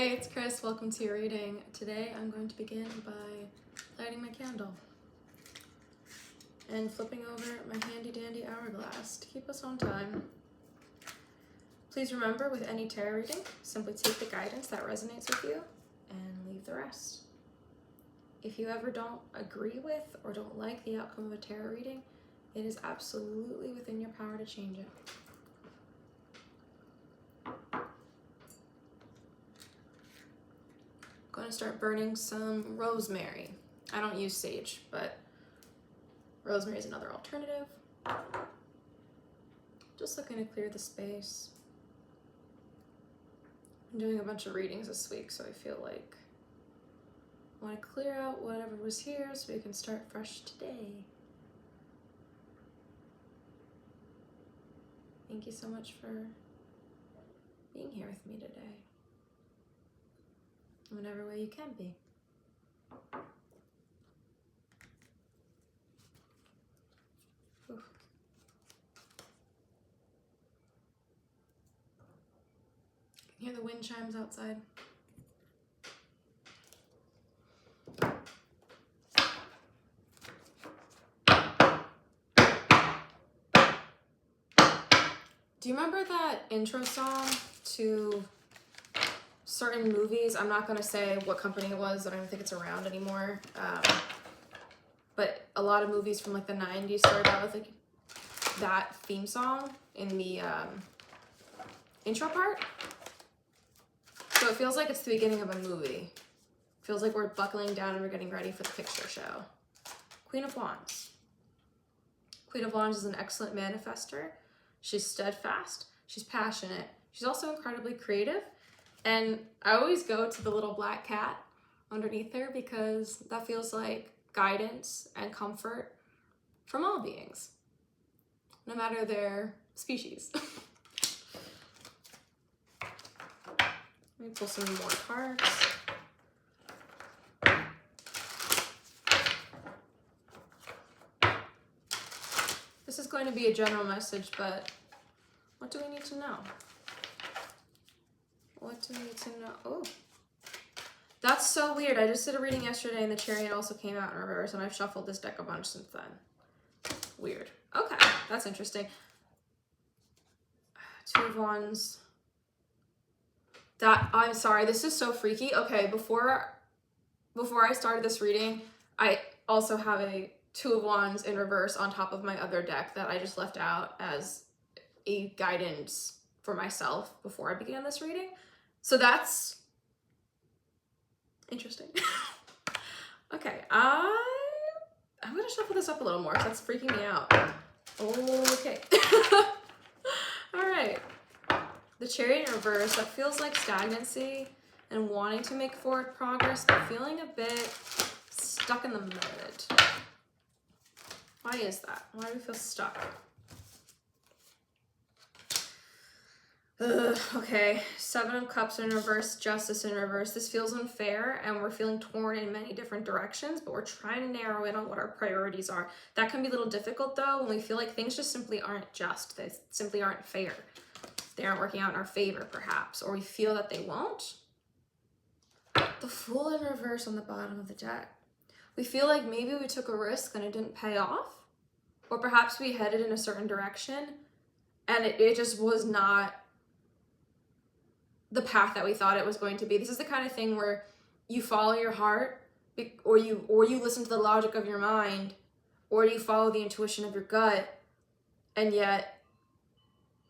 Hey, it's Chris. Welcome to your reading. Today I'm going to begin by lighting my candle and flipping over my handy dandy hourglass to keep us on time. Please remember, with any tarot reading, simply take the guidance that resonates with you and leave the rest. If you ever don't agree with or don't like the outcome of a tarot reading, it is absolutely within your power to change it. I'm going to start burning some rosemary. I don't use sage, but rosemary is another alternative. Just looking to clear the space. I'm doing a bunch of readings this week, so I feel like I want to clear out whatever was here so we can start fresh today. Thank you so much for being here with me today. In whatever way you can be. Oof. You can hear the wind chimes outside. Do you remember that intro song to certain movies? I'm not going to say what company it was. I don't even think it's around anymore. But a lot of movies from like the 90s started out with like that theme song in the intro part. So it feels like it's the beginning of a movie. It feels like we're buckling down and we're getting ready for the picture show. Queen of Wands. Queen of Wands is an excellent manifester. She's steadfast. She's passionate. She's also incredibly creative. And I always go to the little black cat underneath her because that feels like guidance and comfort from all beings, no matter their species. Let me pull some more cards. This is going to be a general message, but what do we need to know? What do we need to know? Oh, that's so weird. I just did a reading yesterday and the Chariot also came out in reverse, and I've shuffled this deck a bunch since then. Weird. Okay, that's interesting. Two of Wands. I'm sorry, this is so freaky. Okay, before I started this reading, I also have a Two of Wands in reverse on top of my other deck that I just left out as a guidance for myself before I began this reading. So that's interesting. Okay, I'm gonna shuffle this up a little more because that's freaking me out. Okay. All right. The Chariot in reverse, that feels like stagnancy and wanting to make forward progress, but feeling a bit stuck in the mud. Why is that? Why do we feel stuck? Okay, Seven of Cups in reverse, Justice in reverse. This feels unfair and we're feeling torn in many different directions, but we're trying to narrow in on what our priorities are. That can be a little difficult though when we feel like things just simply aren't just. They simply aren't fair. They aren't working out in our favor perhaps, or we feel that they won't. The Fool in reverse on the bottom of the deck. We feel like maybe we took a risk and it didn't pay off, or perhaps we headed in a certain direction and it just was not the path that we thought it was going to be. This is the kind of thing where you follow your heart, or you listen to the logic of your mind, or you follow the intuition of your gut, and yet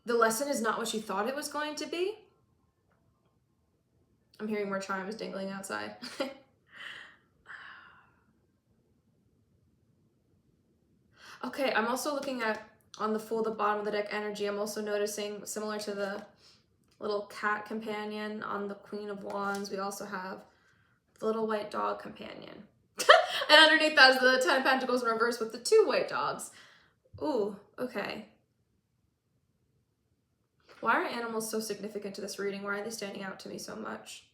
the lesson is not what you thought it was going to be. I'm hearing more chimes dingling outside. Okay, I'm also looking at, on the Fool, the bottom of the deck energy, I'm also noticing, similar to the little cat companion on the Queen of Wands, we also have the little white dog companion. And underneath that is the Ten of Pentacles in reverse with the two white dogs. Ooh, okay. Why are animals so significant to this reading? Why are they standing out to me so much?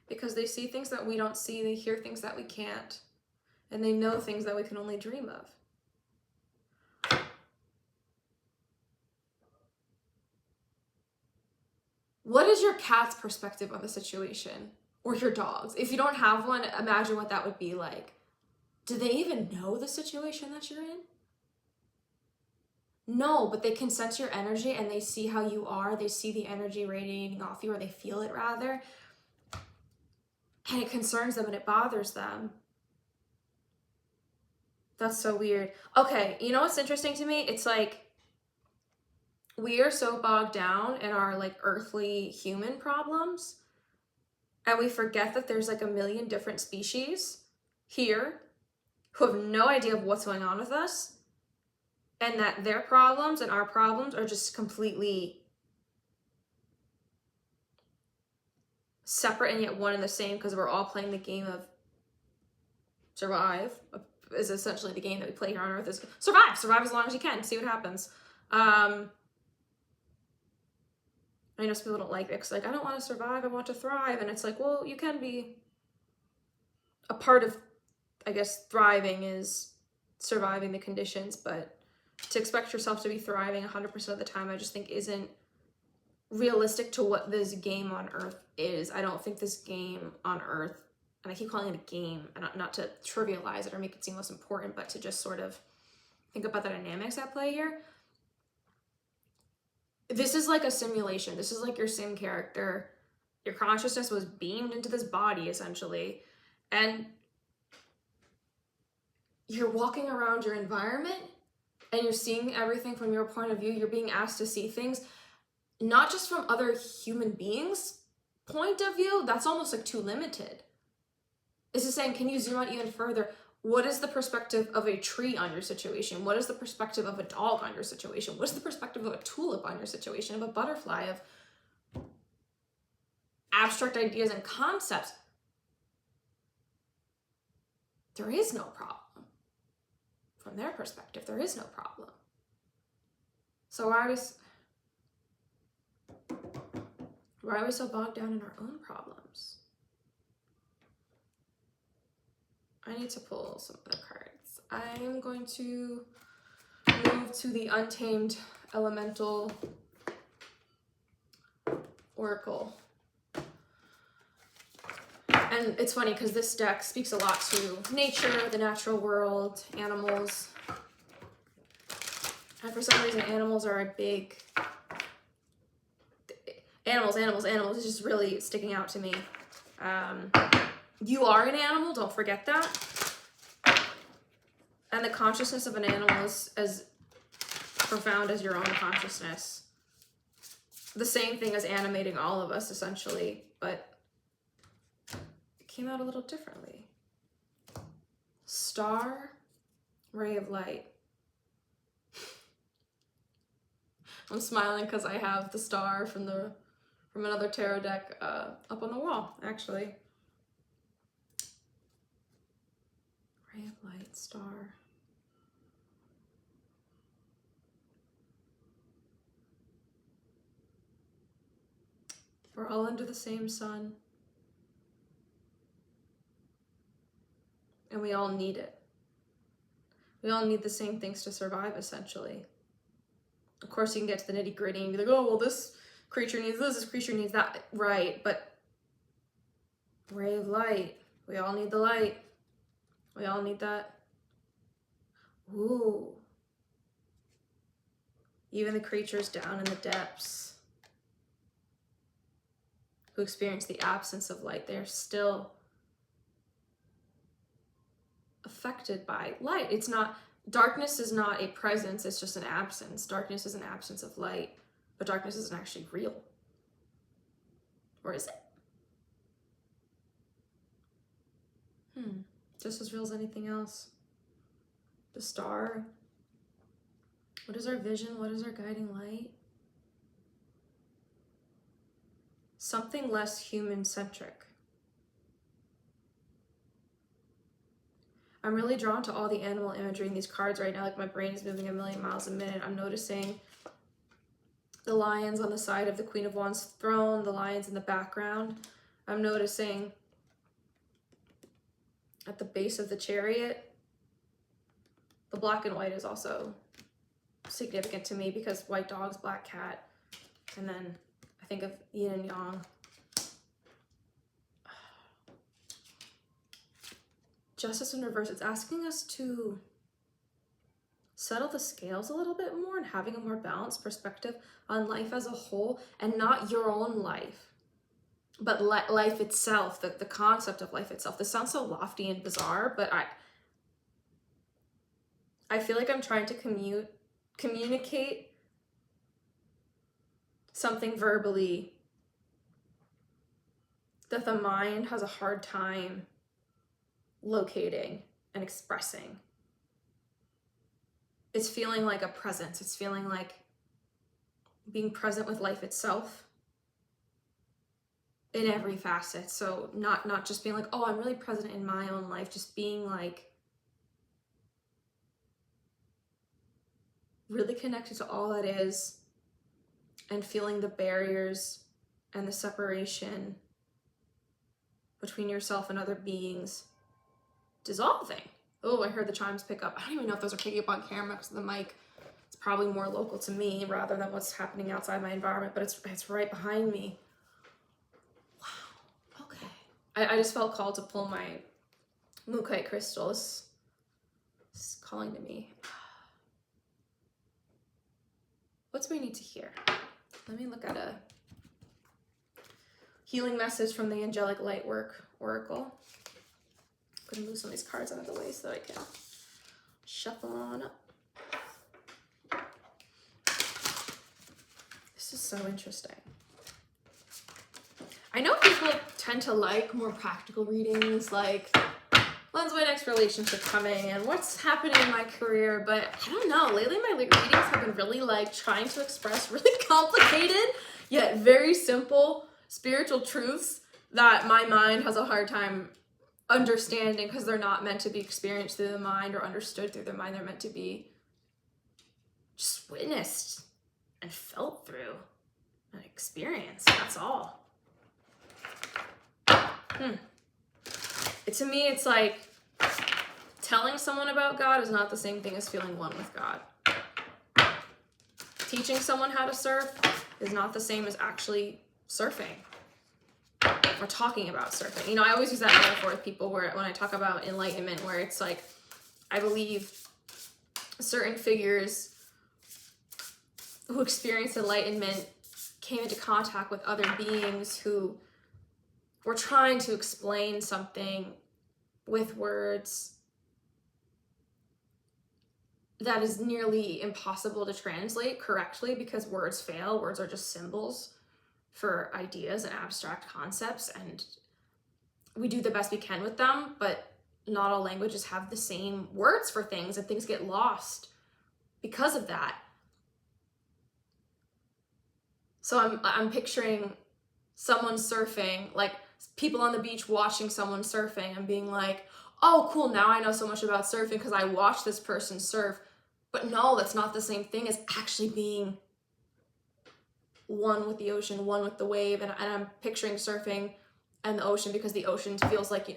Because they see things that we don't see, they hear things that we can't, and they know things that we can only dream of. What is your cat's perspective on the situation? Or your dog's? If you don't have one, imagine what that would be like. Do they even know the situation that you're in? No, but they can sense your energy and they see how you are. They see the energy radiating off you, or they feel it rather. And it concerns them and it bothers them. That's so weird. Okay, you know what's interesting to me? It's like we are so bogged down in our like earthly human problems, and we forget that there's like a million different species here who have no idea of what's going on with us, and that their problems and our problems are just completely separate and yet one and the same, because we're all playing the game of survive. Is essentially the game that we play here on Earth, is survive as long as you can, see what happens. I know some people don't like it because like, I don't want to survive, I want to thrive. And it's like, well, you can be a part of, I guess, thriving is surviving the conditions, but to expect yourself to be thriving 100% of the time, I just think isn't realistic to what this game on Earth is. I don't think this game on Earth, and I keep calling it a game, and not to trivialize it or make it seem less important, but to just sort of think about the dynamics at play here. This is like a simulation. This is like your sim character. Your consciousness was beamed into this body, essentially, and you're walking around your environment and you're seeing everything from your point of view. You're being asked to see things not just from other human beings' point of view. That's almost like too limited. This is saying, can you zoom out even further? What is the perspective of a tree on your situation? What is the perspective of a dog on your situation? What is the perspective of a tulip on your situation, of a butterfly, of abstract ideas and concepts? There is no problem. From their perspective, there is no problem. So why are we so bogged down in our own problems? I need to pull some other cards. I'm going to move to the Untamed Elemental Oracle. And it's funny because this deck speaks a lot to nature, the natural world, animals. And for some reason, animals are a big... Animals is just really sticking out to me. You are an animal, don't forget that. And the consciousness of an animal is as profound as your own consciousness. The same thing as animating all of us, essentially, but it came out a little differently. Star, ray of light. I'm smiling because I have the star from another tarot deck up on the wall, actually. Ray of light, star. We're all under the same sun. And we all need it. We all need the same things to survive, essentially. Of course, you can get to the nitty-gritty and be like, oh, well, this creature needs this creature needs that. Right, but ray of light. We all need the light. We all need that. Ooh. Even the creatures down in the depths who experience the absence of light, they're still affected by light. It's not, darkness is not a presence, it's just an absence. Darkness is an absence of light, but darkness isn't actually real. Or is it? Just as real as anything else. The star. What is our vision? What is our guiding light? Something less human-centric. I'm really drawn to all the animal imagery in these cards right now. Like, my brain is moving a million miles a minute. I'm noticing the lions on the side of the Queen of Wands throne, the lions in the background. I'm noticing at the base of the chariot, the black and white is also significant to me because white dogs, black cat, and then I think of yin and yang. Justice in reverse, it's asking us to settle the scales a little bit more and having a more balanced perspective on life as a whole, and not your own life, but life itself, the concept of life itself. This sounds so lofty and bizarre, but I feel like I'm trying to communicate something verbally that the mind has a hard time locating and expressing. It's feeling like a presence. It's feeling like being present with life itself in every facet. So not just being like, oh, I'm really present in my own life, just being like really connected to all that is, and feeling the barriers and the separation between yourself and other beings dissolving. Oh, I heard the chimes pick up. I don't even know if those are picking up on camera because the mic is probably more local to me rather than what's happening outside my environment, but it's right behind me. Wow, okay. I just felt called to pull my Mookaite crystal. This is calling to me. What do we need to hear? Let me look at a healing message from the Angelic Lightwork Oracle. I'm gonna move some of these cards out of the way so that I can shuffle on up. This is so interesting. I know people tend to like more practical readings, like when's my next relationship coming and what's happening in my career, but I don't know, lately my readings have been really like trying to express really complicated yet very simple spiritual truths that my mind has a hard time understanding because they're not meant to be experienced through the mind or understood through the mind. They're meant to be just witnessed and felt through and experienced. That's all. To me, it's like telling someone about God is not the same thing as feeling one with God. Teaching someone how to surf is not the same as actually surfing or talking about surfing. You know, I always use that metaphor with people where when I talk about enlightenment, where it's like, I believe certain figures who experienced enlightenment came into contact with other beings who were trying to explain something with words that is nearly impossible to translate correctly because words fail. Words are just symbols for ideas and abstract concepts, and we do the best we can with them, but not all languages have the same words for things, and things get lost because of that. So I'm picturing someone surfing, like people on the beach watching someone surfing and being like, oh cool, now I know so much about surfing because I watched this person surf. But no, that's not the same thing as actually being one with the ocean, one with the wave. And I'm picturing surfing and the ocean because the ocean feels like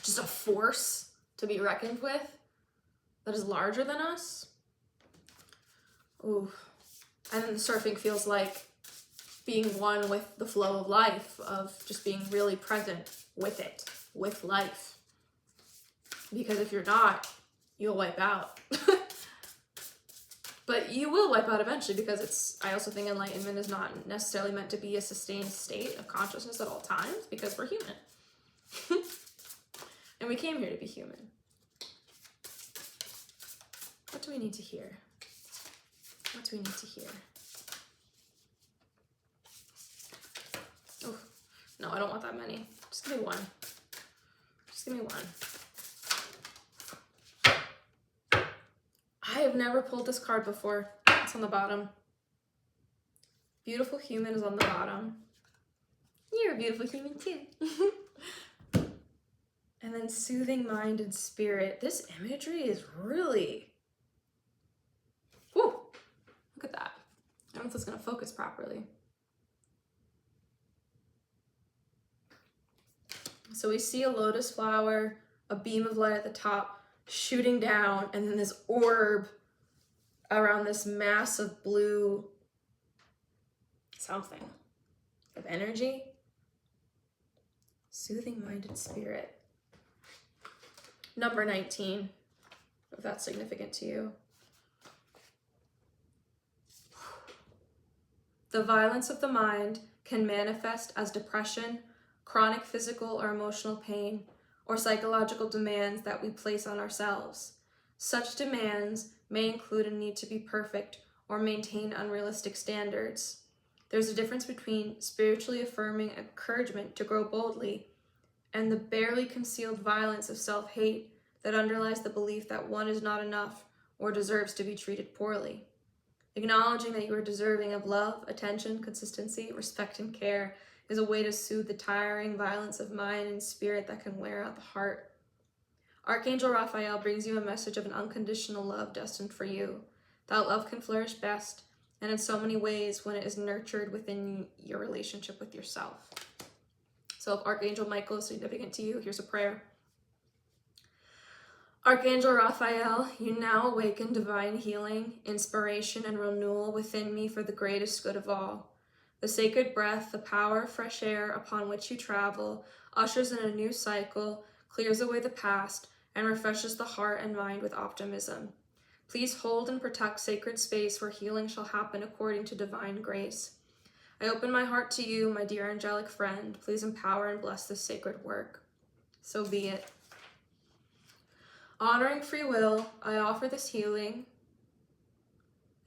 just a force to be reckoned with that is larger than us. Ooh. And then the surfing feels like being one with the flow of life, of just being really present with it, with life. Because if you're not, you'll wipe out. But you will wipe out eventually, because I also think enlightenment is not necessarily meant to be a sustained state of consciousness at all times, because we're human. And we came here to be human. What do we need to hear? What do we need to hear? Oh, no, I don't want that many. Just give me one. Just give me one. I have never pulled this card before. It's on the bottom. Beautiful human is on the bottom. You're a beautiful human too. And then soothing mind and spirit. This imagery is really... Whew. Look at that. I don't know if it's going to focus properly. So we see a lotus flower, a beam of light at the top, shooting down, and then this orb around this mass of blue something of energy. Soothing minded spirit. Number 19, if that's significant to you. The violence of the mind can manifest as depression, chronic physical or emotional pain, or psychological demands that we place on ourselves. Such demands may include a need to be perfect or maintain unrealistic standards. There's a difference between spiritually affirming encouragement to grow boldly and the barely concealed violence of self-hate that underlies the belief that one is not enough or deserves to be treated poorly. Acknowledging that you are deserving of love, attention, consistency, respect, and care is a way to soothe the tiring violence of mind and spirit that can wear out the heart. Archangel Raphael brings you a message of an unconditional love destined for you. That love can flourish best, and in so many ways, when it is nurtured within your relationship with yourself. So if Archangel Michael is significant to you, here's a prayer. Archangel Raphael, you now awaken divine healing, inspiration, and renewal within me for the greatest good of all. The sacred breath, the power of fresh air upon which you travel, ushers in a new cycle, clears away the past, and refreshes the heart and mind with optimism. Please hold and protect sacred space where healing shall happen according to divine grace. I open my heart to you, my dear angelic friend. Please empower and bless this sacred work. So be it. Honoring free will, I offer this healing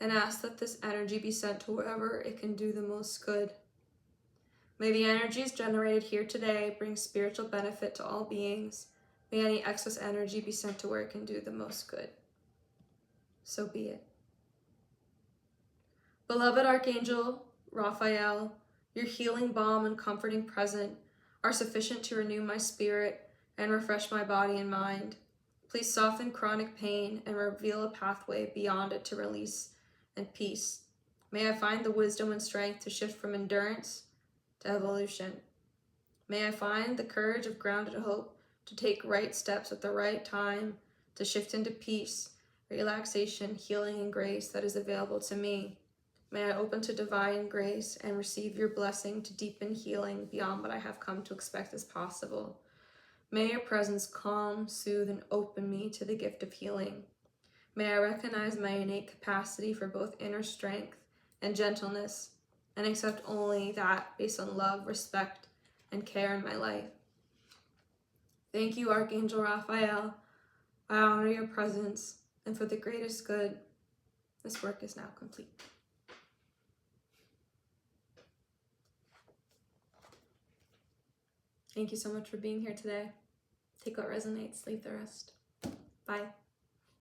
and ask that this energy be sent to wherever it can do the most good. May the energies generated here today bring spiritual benefit to all beings. May any excess energy be sent to where it can do the most good. So be it. Beloved Archangel Raphael, your healing balm and comforting presence are sufficient to renew my spirit and refresh my body and mind. Please soften chronic pain and reveal a pathway beyond it to release and peace. May I find the wisdom and strength to shift from endurance to evolution. May I find the courage of grounded hope to take right steps at the right time, to shift into peace, relaxation, healing, and grace that is available to me. May I open to divine grace and receive your blessing to deepen healing beyond what I have come to expect as possible. May your presence calm, soothe, and open me to the gift of healing. May I recognize my innate capacity for both inner strength and gentleness, and accept only that based on love, respect, and care in my life. Thank you, Archangel Raphael. I honor your presence, and for the greatest good, this work is now complete. Thank you so much for being here today. Take what resonates, leave the rest. Bye.